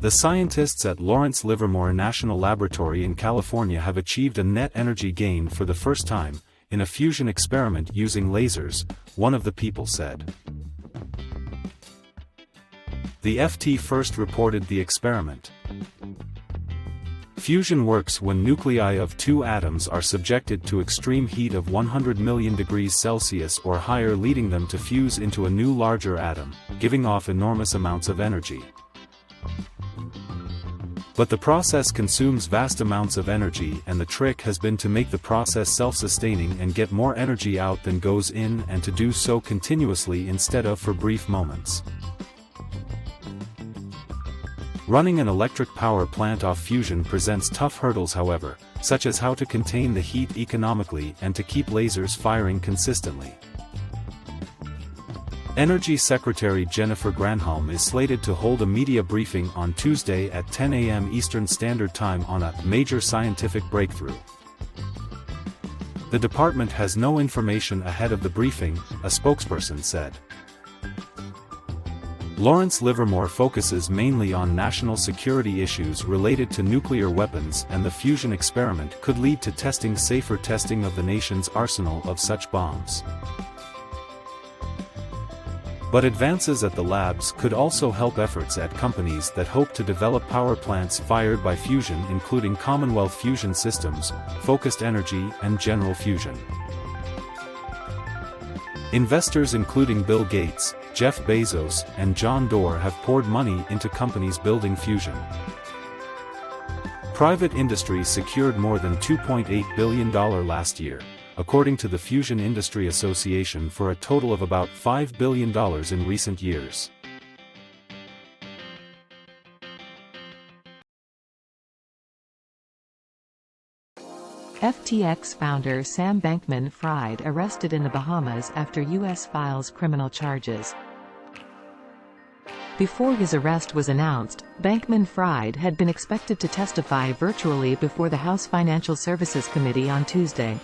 The scientists at Lawrence Livermore National Laboratory in California have achieved a net energy gain for the first time, in a fusion experiment using lasers, one of the people said. The FT first reported the experiment. Fusion works when nuclei of two atoms are subjected to extreme heat of 100 million degrees Celsius or higher, leading them to fuse into a new larger atom, giving off enormous amounts of energy. But the process consumes vast amounts of energy, and the trick has been to make the process self-sustaining and get more energy out than goes in, and to do so continuously instead of for brief moments. Running an electric power plant off fusion presents tough hurdles, however, such as how to contain the heat economically and to keep lasers firing consistently. Energy Secretary Jennifer Granholm is slated to hold a media briefing on Tuesday at 10 a.m. Eastern Standard Time on a major scientific breakthrough. The department has no information ahead of the briefing, a spokesperson said. Lawrence Livermore focuses mainly on national security issues related to nuclear weapons, and the fusion experiment could lead to safer testing of the nation's arsenal of such bombs. But advances at the labs could also help efforts at companies that hope to develop power plants fired by fusion, including Commonwealth Fusion Systems, Focused Energy, and General Fusion. Investors including Bill Gates, Jeff Bezos, and John Doerr have poured money into companies building fusion. Private industry secured more than $2.8 billion last year, according to the Fusion Industry Association, for a total of about $5 billion in recent years. FTX founder Sam Bankman-Fried arrested in the Bahamas after U.S. files criminal charges. Before his arrest was announced, Bankman-Fried had been expected to testify virtually before the House Financial Services Committee on Tuesday.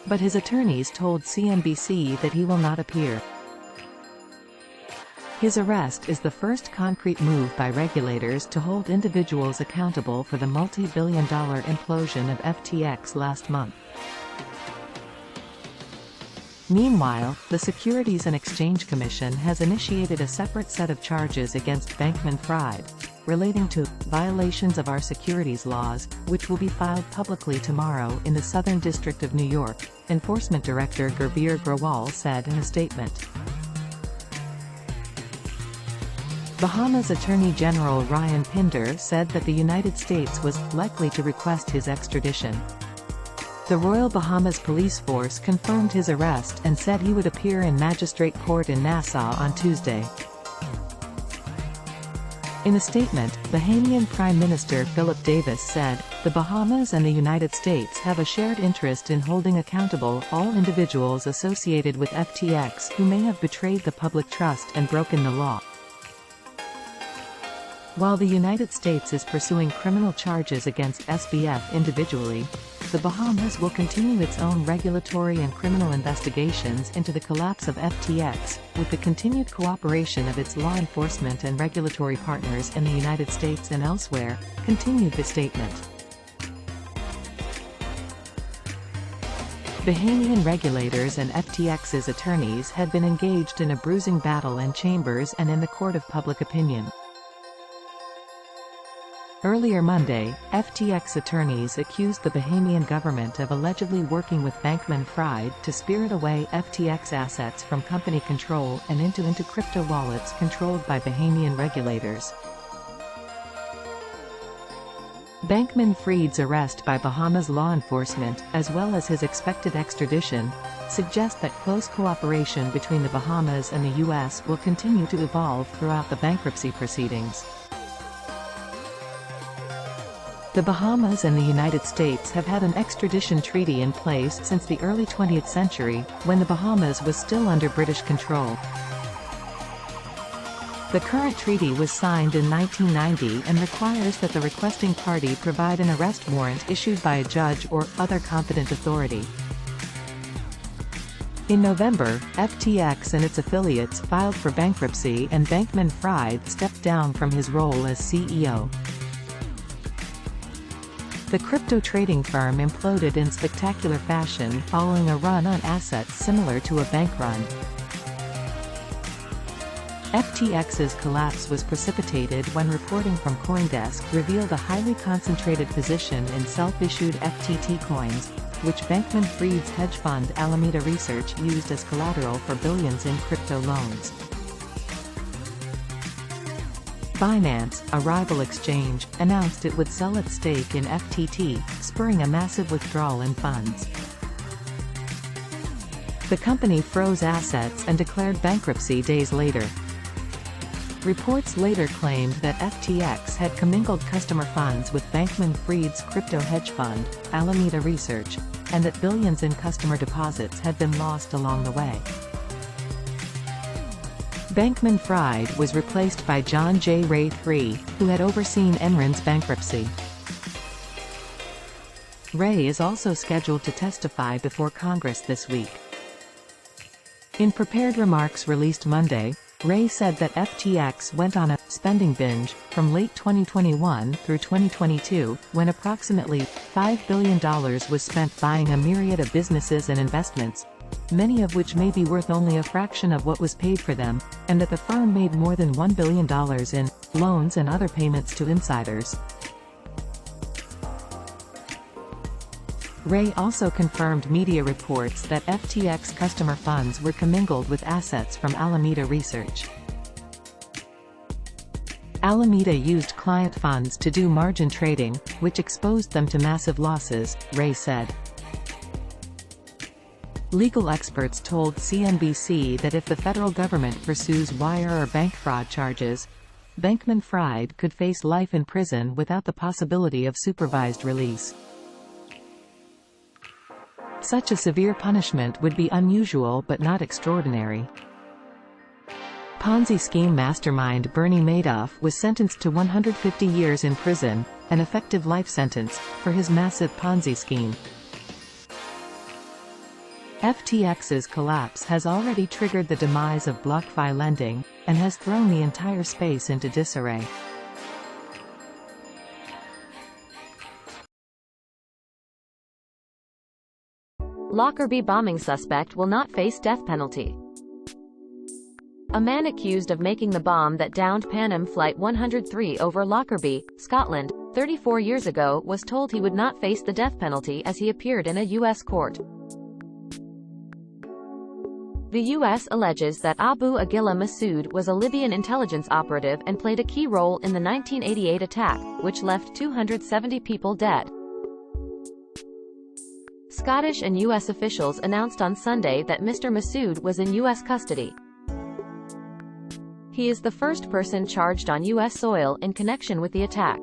But his attorneys told CNBC that he will not appear. His arrest is the first concrete move by regulators to hold individuals accountable for the multi-billion-dollar implosion of FTX last month. Meanwhile, the Securities and Exchange Commission has initiated a separate set of charges against Bankman-Fried, relating to violations of our securities laws, which will be filed publicly tomorrow in the Southern District of New York, Enforcement Director Gurbir Grewal said in a statement. Bahamas Attorney General Ryan Pinder said that the United States was likely to request his extradition. The Royal Bahamas Police Force confirmed his arrest and said he would appear in magistrate court in Nassau on Tuesday. In a statement, Bahamian Prime Minister Philip Davis said, "The Bahamas and the United States have a shared interest in holding accountable all individuals associated with FTX who may have betrayed the public trust and broken the law." While the United States is pursuing criminal charges against SBF individually, the Bahamas will continue its own regulatory and criminal investigations into the collapse of FTX, with the continued cooperation of its law enforcement and regulatory partners in the United States and elsewhere, continued the statement. Bahamian regulators and FTX's attorneys had been engaged in a bruising battle in chambers and in the court of public opinion. Earlier Monday, FTX attorneys accused the Bahamian government of allegedly working with Bankman-Fried to spirit away FTX assets from company control and into crypto wallets controlled by Bahamian regulators. Bankman-Fried's arrest by Bahamas law enforcement, as well as his expected extradition, suggest that close cooperation between the Bahamas and the U.S. will continue to evolve throughout the bankruptcy proceedings. The Bahamas and the United States have had an extradition treaty in place since the early 20th century, when the Bahamas was still under British control. The current treaty was signed in 1990 and requires that the requesting party provide an arrest warrant issued by a judge or other competent authority. In November, FTX and its affiliates filed for bankruptcy and Bankman-Fried stepped down from his role as CEO. The crypto trading firm imploded in spectacular fashion following a run on assets similar to a bank run. FTX's collapse was precipitated when reporting from CoinDesk revealed a highly concentrated position in self-issued FTT coins, which Bankman-Fried's hedge fund Alameda Research used as collateral for billions in crypto loans. Binance, a rival exchange, announced it would sell its stake in FTT, spurring a massive withdrawal in funds. The company froze assets and declared bankruptcy days later. Reports later claimed that FTX had commingled customer funds with Bankman-Fried's crypto hedge fund, Alameda Research, and that billions in customer deposits had been lost along the way. Bankman-Fried was replaced by John J. Ray III, who had overseen Enron's bankruptcy. Ray is also scheduled to testify before Congress this week. In prepared remarks released Monday, Ray said that FTX went on a spending binge from late 2021 through 2022, when approximately $5 billion was spent buying a myriad of businesses and investments, many of which may be worth only a fraction of what was paid for them, and that the firm made more than $1 billion in loans and other payments to insiders. Ray also confirmed media reports that FTX customer funds were commingled with assets from Alameda Research. Alameda used client funds to do margin trading, which exposed them to massive losses, Ray said. Legal experts told CNBC that if the federal government pursues wire or bank fraud charges, Bankman-Fried could face life in prison without the possibility of supervised release. Such a severe punishment would be unusual but not extraordinary. Ponzi scheme mastermind Bernie Madoff was sentenced to 150 years in prison, an effective life sentence, for his massive Ponzi scheme. FTX's collapse has already triggered the demise of BlockFi lending, and has thrown the entire space into disarray. Lockerbie bombing suspect will not face death penalty. A man accused of making the bomb that downed Pan Am Flight 103 over Lockerbie, Scotland, 34 years ago was told he would not face the death penalty as he appeared in a U.S. court. The U.S. alleges that Abu Agila Masud was a Libyan intelligence operative and played a key role in the 1988 attack, which left 270 people dead. Scottish and U.S. officials announced on Sunday that Mr. Masud was in U.S. custody. He is the first person charged on U.S. soil in connection with the attack.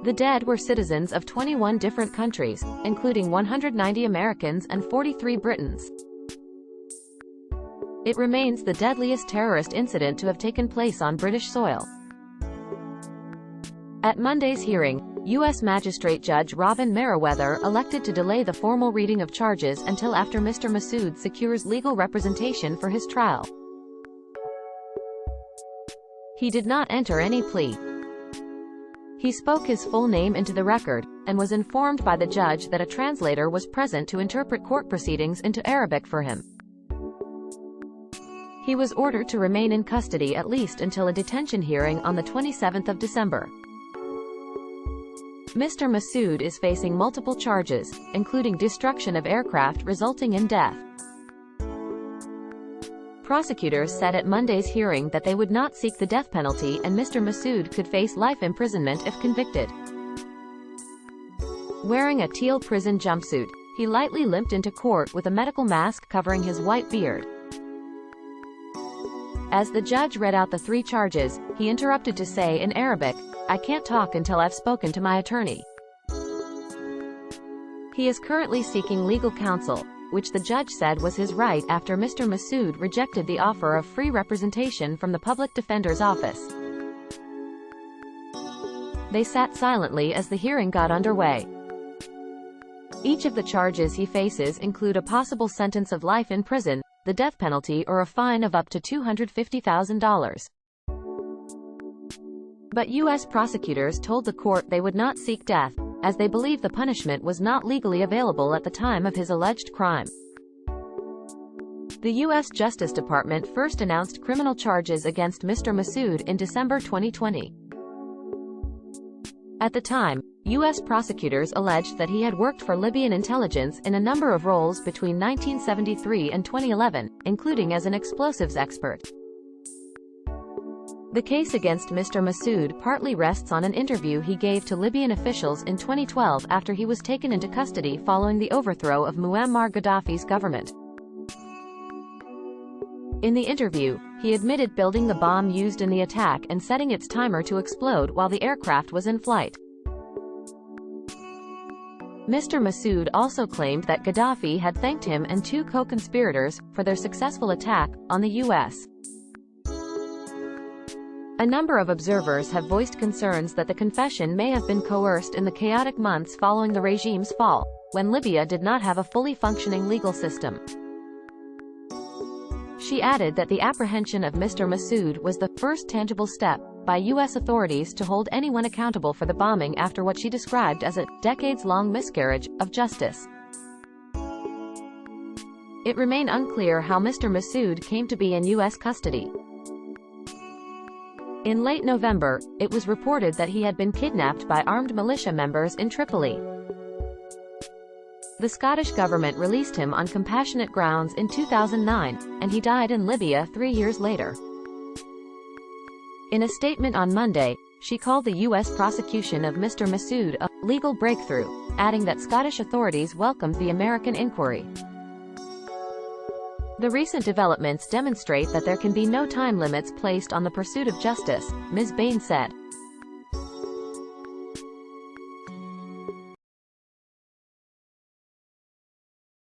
The dead were citizens of 21 different countries, including 190 Americans and 43 Britons. It remains the deadliest terrorist incident to have taken place on British soil. At Monday's hearing, U.S. Magistrate Judge Robin Meriwether elected to delay the formal reading of charges until after Mr. Masud secures legal representation for his trial. He did not enter any plea. He spoke his full name into the record, and was informed by the judge that a translator was present to interpret court proceedings into Arabic for him. He was ordered to remain in custody at least until a detention hearing on the 27th of December. Mr. Masud is facing multiple charges, including destruction of aircraft resulting in death. Prosecutors said at Monday's hearing that they would not seek the death penalty and Mr. Masud could face life imprisonment if convicted. Wearing a teal prison jumpsuit, he lightly limped into court with a medical mask covering his white beard. As the judge read out the three charges, he interrupted to say in Arabic, "I can't talk until I've spoken to my attorney." He is currently seeking legal counsel, which the judge said was his right after Mr. Masud rejected the offer of free representation from the public defender's office. They sat silently as the hearing got underway. Each of the charges he faces include a possible sentence of life in prison, the death penalty or a fine of up to $250,000. But U.S. prosecutors told the court they would not seek death, as they believe the punishment was not legally available at the time of his alleged crime. The U.S. Justice Department first announced criminal charges against Mr. Masud in December 2020. At the time, U.S. prosecutors alleged that he had worked for Libyan intelligence in a number of roles between 1973 and 2011, including as an explosives expert. The case against Mr. Masud partly rests on an interview he gave to Libyan officials in 2012 after he was taken into custody following the overthrow of Muammar Gaddafi's government. In the interview, he admitted building the bomb used in the attack and setting its timer to explode while the aircraft was in flight. Mr. Masud also claimed that Gaddafi had thanked him and two co-conspirators for their successful attack on the U.S. A number of observers have voiced concerns that the confession may have been coerced in the chaotic months following the regime's fall, when Libya did not have a fully functioning legal system. She added that the apprehension of Mr. Masud was the first tangible step by U.S. authorities to hold anyone accountable for the bombing after what she described as a decades-long miscarriage of justice. It remained unclear how Mr. Masud came to be in U.S. custody. In late November, it was reported that he had been kidnapped by armed militia members in Tripoli. The Scottish government released him on compassionate grounds in 2009, and he died in Libya 3 years later. In a statement on Monday, she called the U.S. prosecution of Mr. Masud a legal breakthrough, adding that Scottish authorities welcomed the American inquiry. The recent developments demonstrate that there can be no time limits placed on the pursuit of justice, Ms. Bain said.